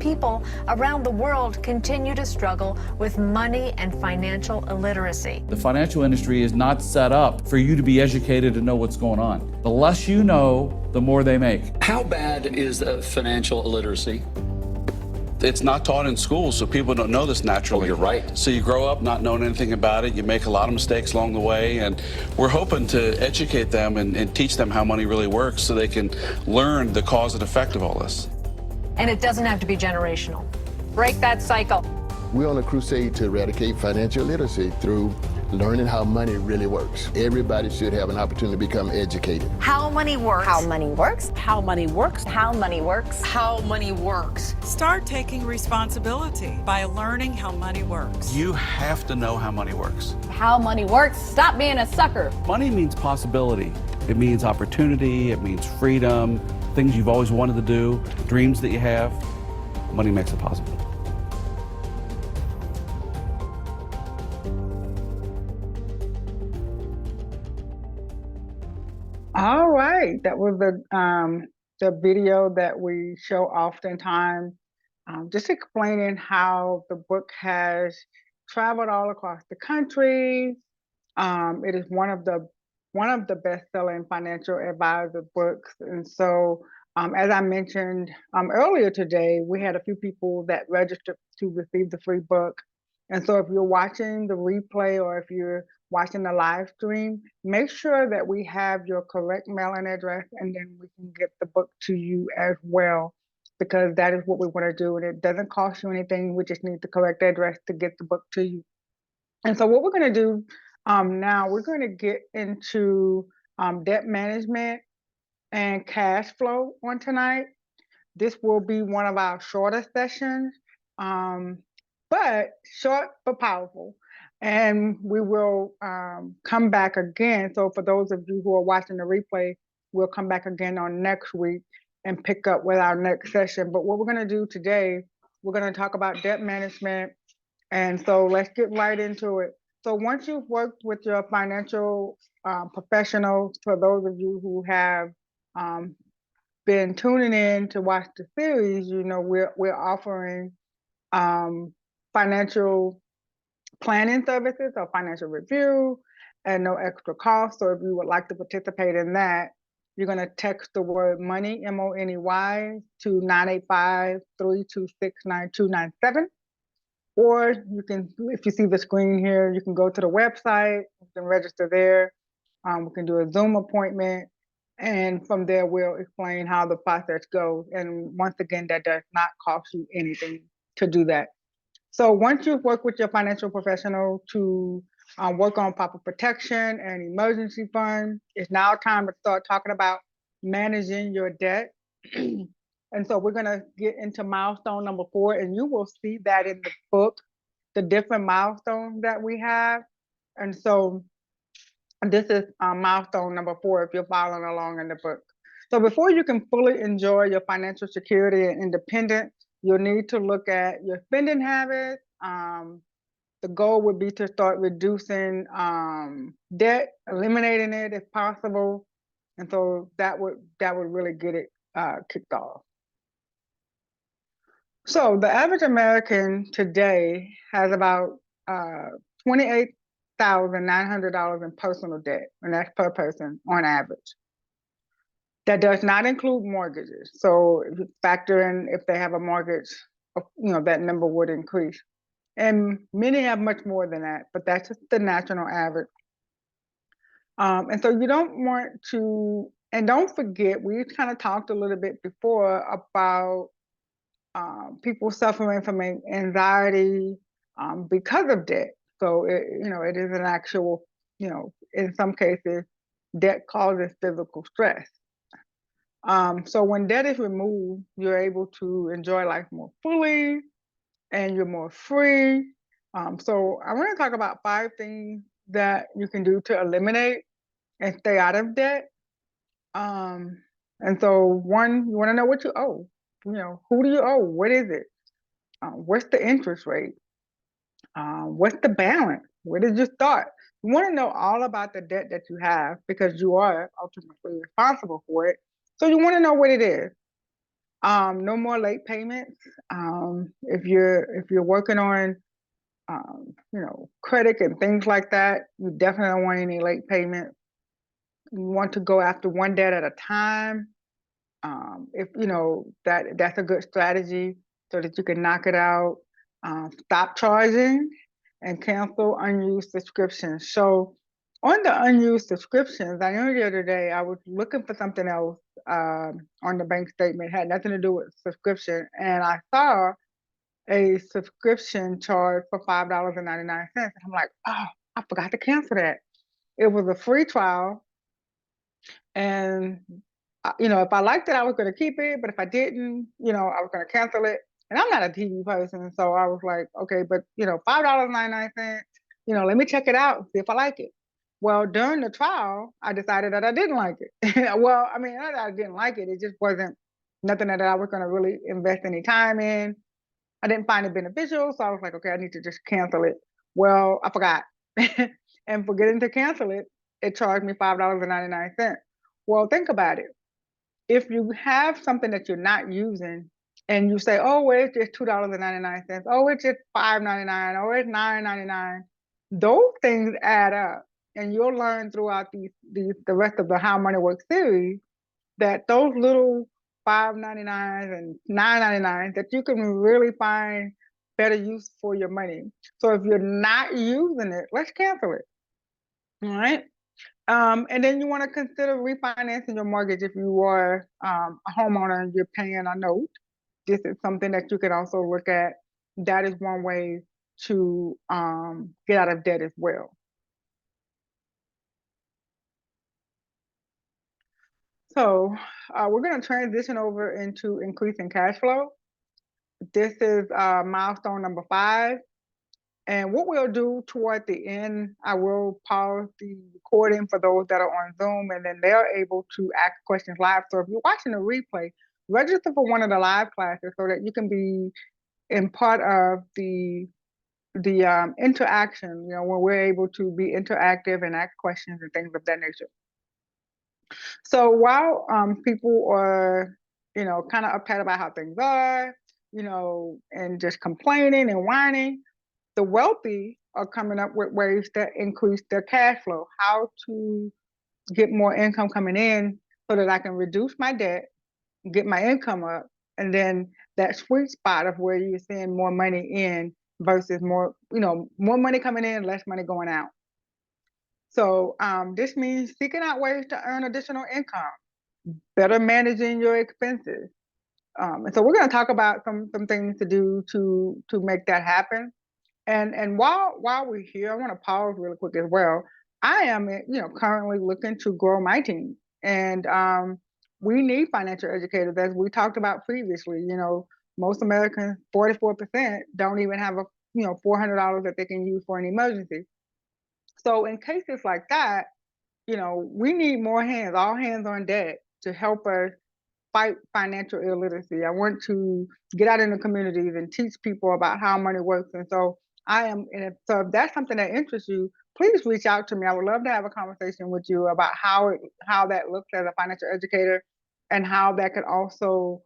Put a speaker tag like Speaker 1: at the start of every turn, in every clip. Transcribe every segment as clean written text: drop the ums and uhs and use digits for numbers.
Speaker 1: people around the world continue to struggle with money and financial illiteracy.
Speaker 2: The financial industry is not set up for you to be educated and know what's going on. The less you know, the more they make.
Speaker 3: How bad is financial illiteracy?
Speaker 2: It's not taught in school, so people don't know this naturally.
Speaker 3: Oh, you're right.
Speaker 2: So you grow up not knowing anything about it, you make a lot of mistakes along the way, and we're hoping to educate them and teach them how money really works so they can learn the cause and effect of all this.
Speaker 1: And it doesn't have to be generational. Break that cycle.
Speaker 4: We're on a crusade to eradicate financial literacy through learning how money really works. Everybody should have an opportunity to become educated.
Speaker 1: How money works.
Speaker 5: How money works.
Speaker 6: How money works.
Speaker 5: How money works.
Speaker 1: How money works.
Speaker 7: Start taking responsibility by learning how money works.
Speaker 2: You have to know how money works.
Speaker 6: How money works. Stop being a sucker.
Speaker 2: Money means possibility. It means opportunity. It means freedom, things you've always wanted to do, dreams that you have. Money makes it possible.
Speaker 8: All right, that was the video that we show oftentimes, just explaining how the book has traveled all across the country. It is one of the best-selling financial advisor books, and so as I mentioned earlier today, we had a few people that registered to receive the free book, and so if you're watching the replay or if you're watching the live stream, make sure that we have your correct mailing address, and then we can get the book to you as well, because that is what we want to do, and it doesn't cost you anything. We just need the correct address to get the book to you. And so what we're going to do now, we're going to get into debt management and cash flow on tonight. This will be one of our shorter sessions, but short but powerful. And we will come back again. So for those of you who are watching the replay, we'll come back again on next week and pick up with our next session. But what we're going to do today, we're going to talk about debt management. And so let's get right into it. So once you've worked with your financial professionals, for those of you who have been tuning in to watch the series, you know we're offering financial planning services or financial review and no extra cost. So if you would like to participate in that, you're going to text the word money, MONEY, to 985-326-9297. Or you can, if you see the screen here, you can go to the website, you can register there. We can do a Zoom appointment. And from there, we'll explain how the process goes. And once again, that does not cost you anything to do that. So once you've worked with your financial professional to work on proper protection and emergency fund, it's now time to start talking about managing your debt. And so we're going to get into milestone number 4, and you will see that in the book, the different milestones that we have. And so this is milestone number 4 if you're following along in the book. So before you can fully enjoy your financial security and independence, you'll need to look at your spending habits. The goal would be to start reducing debt, eliminating it if possible. And so that would really get it kicked off. So the average American today has about $28,900 in personal debt, and that's per person on average. That does not include mortgages. So if you factor in if they have a mortgage, that number would increase. And many have much more than that, but that's just the national average. And so you don't want to, and don't forget, we kind of talked a little bit before about people suffering from anxiety because of debt. So it is an actual, in some cases, debt causes physical stress. So when debt is removed, you're able to enjoy life more fully and you're more free. So I want to talk about 5 things that you can do to eliminate and stay out of debt. And so 1, you want to know what you owe. Who do you owe? What is it? What's the interest rate? What's the balance? Where did you start? You want to know all about the debt that you have because you are ultimately responsible for it. So you want to know what it is. No more late payments. If you're working on credit and things like that, you definitely don't want any late payments. You want to go after one debt at a time. If you know that's a good strategy so that you can knock it out. Stop charging and cancel unused subscriptions. So on the unused subscriptions, I know the other day I was looking for something else on the bank statement, had nothing to do with subscription, and I saw a subscription charge for $5.99. And I'm like, oh, I forgot to cancel that. It was a free trial, and if I liked it, I was going to keep it. But if I didn't, I was going to cancel it. And I'm not a TV person, so I was like, okay, but $5.99. Let me check it out, see if I like it. Well, during the trial, I decided that I didn't like it. Well, I mean, not that I didn't like it. It just wasn't nothing that I was going to really invest any time in. I didn't find it beneficial, so I was like, okay, I need to just cancel it. Well, I forgot. And forgetting to cancel it, it charged me $5.99. Well, think about it. If you have something that you're not using and you say, oh, well, it's just $2.99, oh, it's just $5.99, oh, it's $9.99, those things add up. And you'll learn throughout the rest of the How Money Works series that those little $5.99 and $9.99 that you can really find better use for your money. So if you're not using it, let's cancel it. All right. And then you want to consider refinancing your mortgage if you are a homeowner and you're paying a note. This is something that you can also look at. That is one way to get out of debt as well. So we're going to transition over into increasing cash flow. This is milestone number 5. And what we'll do toward the end, I will pause the recording for those that are on Zoom, and then they're able to ask questions live. So if you're watching the replay, register for one of the live classes so that you can be in part of the interaction, when we're able to be interactive and ask questions and things of that nature. So while people are, kind of upset about how things are, and just complaining and whining, the wealthy are coming up with ways to increase their cash flow, how to get more income coming in so that I can reduce my debt, get my income up, and then that sweet spot of where you're seeing more money in versus more money coming in, less money going out. So this means seeking out ways to earn additional income, better managing your expenses. And so we're going to talk about some things to do to make that happen. And while we're here, I want to pause really quick as well. I am, currently looking to grow my team, and we need financial educators, as we talked about previously. Most Americans, 44%, don't even have $400 that they can use for an emergency. So in cases like that, we need more hands, all hands on deck, to help us fight financial illiteracy. I want to get out in the communities and teach people about how money works. And so so if that's something that interests you, please reach out to me. I would love to have a conversation with you about how that looks as a financial educator, and how that could also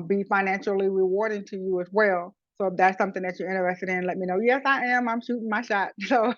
Speaker 8: be financially rewarding to you as well. So if that's something that you're interested in, let me know. Yes, I am. I'm shooting my shot. So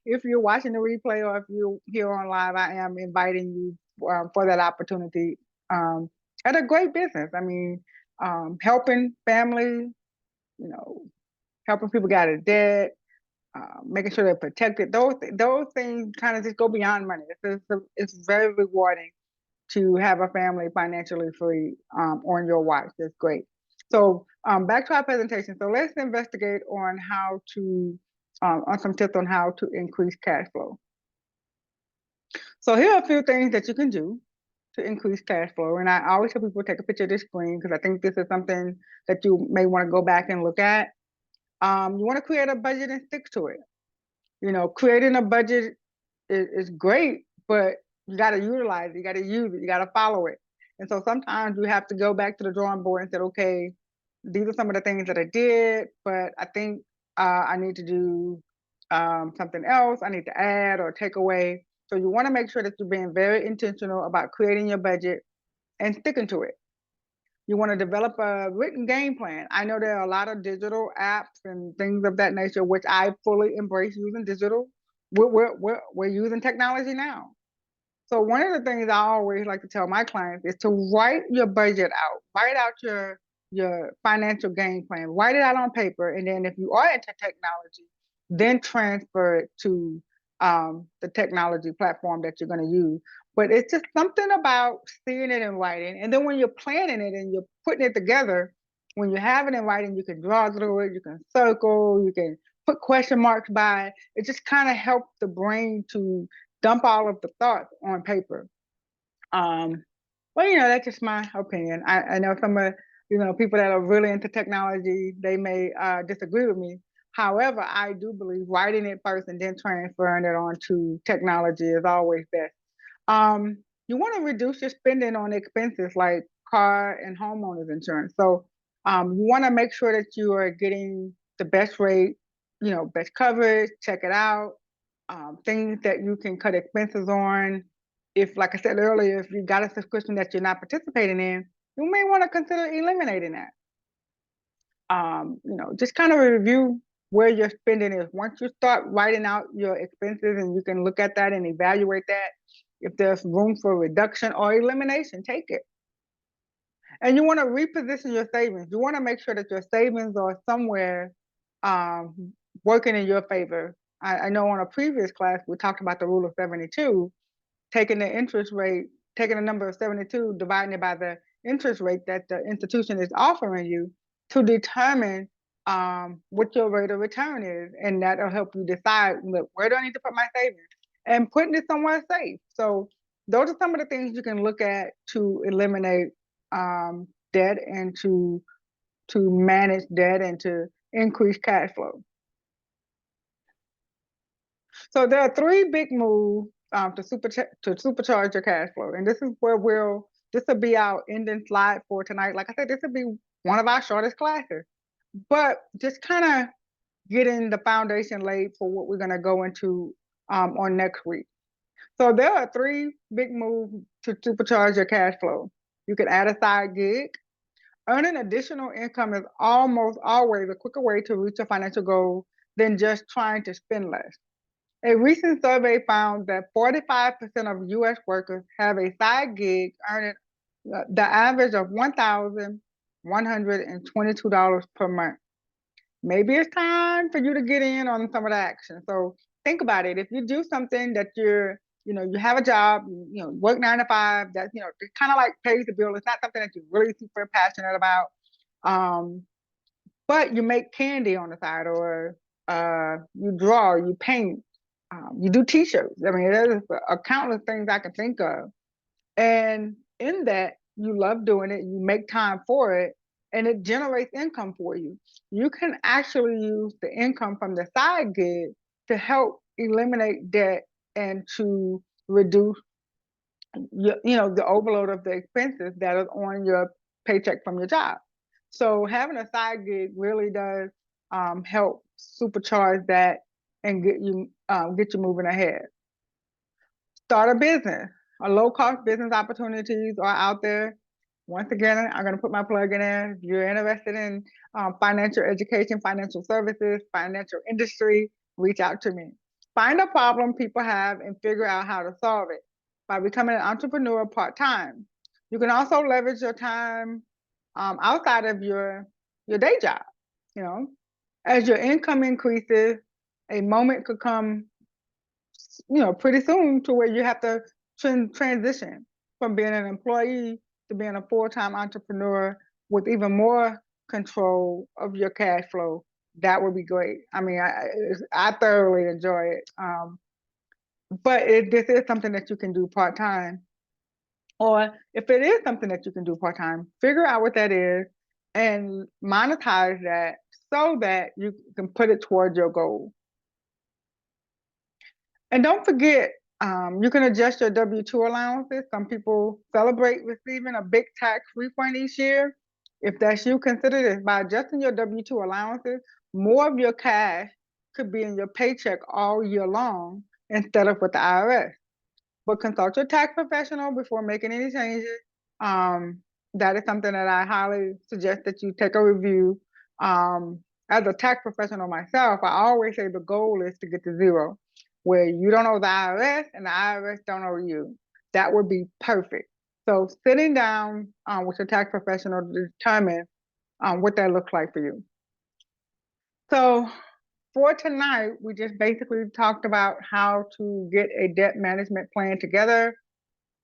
Speaker 8: if you're watching the replay or if you're here on live, I am inviting you for that opportunity at a great business. I mean, helping families, helping people get out of debt, making sure they're protected. Those things kind of just go beyond money. It's very rewarding to have a family financially free on your watch. That's great. So back to our presentation. So let's investigate on how to, on some tips on how to increase cash flow. So here are a few things that you can do to increase cash flow. And I always tell people take a picture of this screen because I think this is something that you may want to go back and look at. You want to create a budget and stick to it. Creating a budget is great, but you got to utilize it. You got to use it. You got to follow it. And so sometimes you have to go back to the drawing board and say, okay, these are some of the things that I did, but I think I need to do something else. I need to add or take away. So you want to make sure that you're being very intentional about creating your budget and sticking to it. You want to develop a written game plan. I know there are a lot of digital apps and things of that nature, which I fully embrace using digital. We're using technology now. So one of the things I always like to tell my clients is to write your budget out. Write out your financial game plan. Write it out on paper, and then if you are into technology, then transfer it to the technology platform that you're going to use. But it's just something about seeing it in writing, and then when you're planning it and you're putting it together, when you have it in writing, you can draw through it, you can circle, you can put question marks by it. It just kind of helps the brain to dump all of the thoughts on paper. Well, that's just my opinion. I know some of people that are really into technology, they may disagree with me. However, I do believe writing it first and then transferring it onto technology is always best. You want to reduce your spending on expenses like car and homeowners insurance. So you want to make sure that you are getting the best rate, best coverage, check it out, things that you can cut expenses on. If, like I said earlier, if you got a subscription that you're not participating in, you may want to consider eliminating that. Just kind of review where your spending is. Once you start writing out your expenses and you can look at that and evaluate that, if there's room for reduction or elimination, take it. And you want to reposition your savings. You want to make sure that your savings are somewhere working in your favor. I know on a previous class, we talked about the rule of 72, taking the interest rate, taking the number of 72, dividing it by the interest rate that the institution is offering you to determine what your rate of return is. And that'll help you decide, look, where do I need to put my savings? And putting it somewhere safe. So those are some of the things you can look at to eliminate debt and to manage debt and to increase cash flow. So there are three big moves to supercharge your cash flow, and this is where this will be our ending slide for tonight. Like I said, this will be one of our shortest classes, but just kind of getting the foundation laid for what we're going to go into on next week. So there are three big moves to supercharge your cash flow. You can add a side gig. Earning additional income is almost always a quicker way to reach a financial goal than just trying to spend less. A recent survey found that 45% of U.S. workers have a side gig earning the average of $1,122 per month. Maybe it's time for you to get in on some of the action. So think about it. If you do something that you have a job, work 9 to 5, that's, it kind of like pays the bill. It's not something that you're really super passionate about. But you make candy on the side, or you draw, you paint, you do t-shirts. I mean, there's a countless things I can think of. And in that, you love doing it, you make time for it, and it generates income for you. You can actually use the income from the side gig to help eliminate debt and to reduce the overload of the expenses that is on your paycheck from your job. So having a side gig really does help supercharge that and get you moving ahead. Start a business. Low-cost business opportunities are out there. Once again, I'm going to put my plug in there. If you're interested in financial education, financial services, financial industry, reach out to me. Find a problem people have and figure out how to solve it by becoming an entrepreneur part-time. You can also leverage your time outside of your day job. As your income increases, a moment could come pretty soon to where you have to transition from being an employee to being a full-time entrepreneur with even more control of your cash flow. That would be great. I mean, I thoroughly enjoy it. But this is something that you can do part-time. Or if it is something that you can do part-time, figure out what that is and monetize that so that you can put it towards your goal. And don't forget, you can adjust your W-2 allowances. Some people celebrate receiving a big tax refund each year. If that's you, consider this. By adjusting your W-2 allowances, more of your cash could be in your paycheck all year long instead of with the IRS. But consult your tax professional before making any changes. that is something that I highly suggest that you take a review. As a tax professional myself, I always say the goal is to get to zero, where you don't owe the IRS and the IRS don't owe you. That would be perfect. So sitting down with your tax professional to determine what that looks like for you. So for tonight, we just basically talked about how to get a debt management plan together,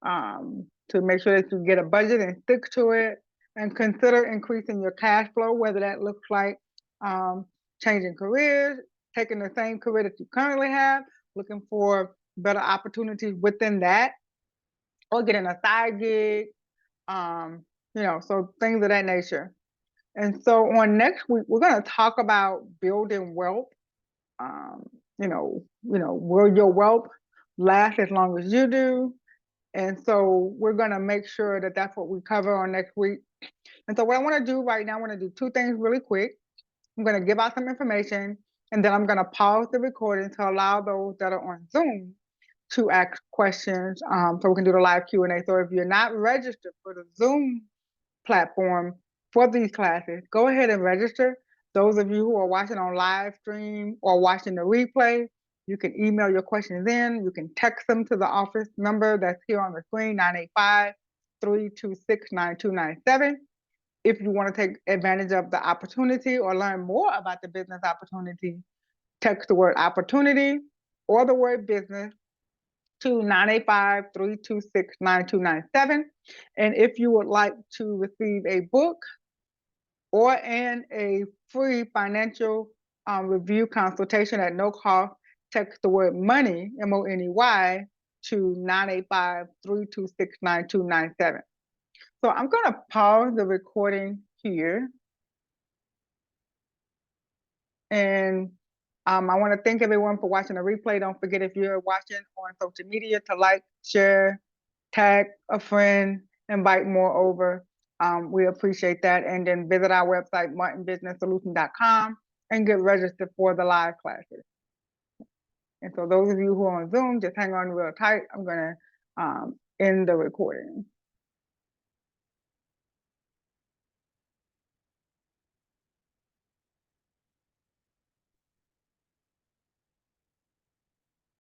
Speaker 8: to make sure that you get a budget and stick to it, and consider increasing your cash flow, whether that looks like changing careers, taking the same career that you currently have, looking for better opportunities within that, or getting a side gig, so things of that nature. And so on next week, we're going to talk about building wealth. Will your wealth last as long as you do? And so we're going to make sure that that's what we cover on next week. And so what I want to do right now, I want to do two things really quick. I'm going to give out some information, and then I'm going to pause the recording to allow those that are on Zoom to ask questions, so we can do the live Q&A. So if you're not registered for the Zoom platform for these classes, go ahead and register. Those of you who are watching on live stream or watching the replay, you can email your questions in. You can text them to the office number that's here on the screen, 985-326-9297. If you want to take advantage of the opportunity or learn more about the business opportunity, text the word opportunity or the word business to 985-326-9297. And if you would like to receive a book or a free financial review consultation at no cost, text the word money, MONEY, to 985-326-9297. So I'm going to pause the recording here. And I want to thank everyone for watching the replay. Don't forget, if you're watching on social media, to like, share, tag a friend, invite more over. We appreciate that. And then visit our website, martinbusinesssolutions.com, and get registered for the live classes. And so those of you who are on Zoom, just hang on real tight. I'm going to end the recording.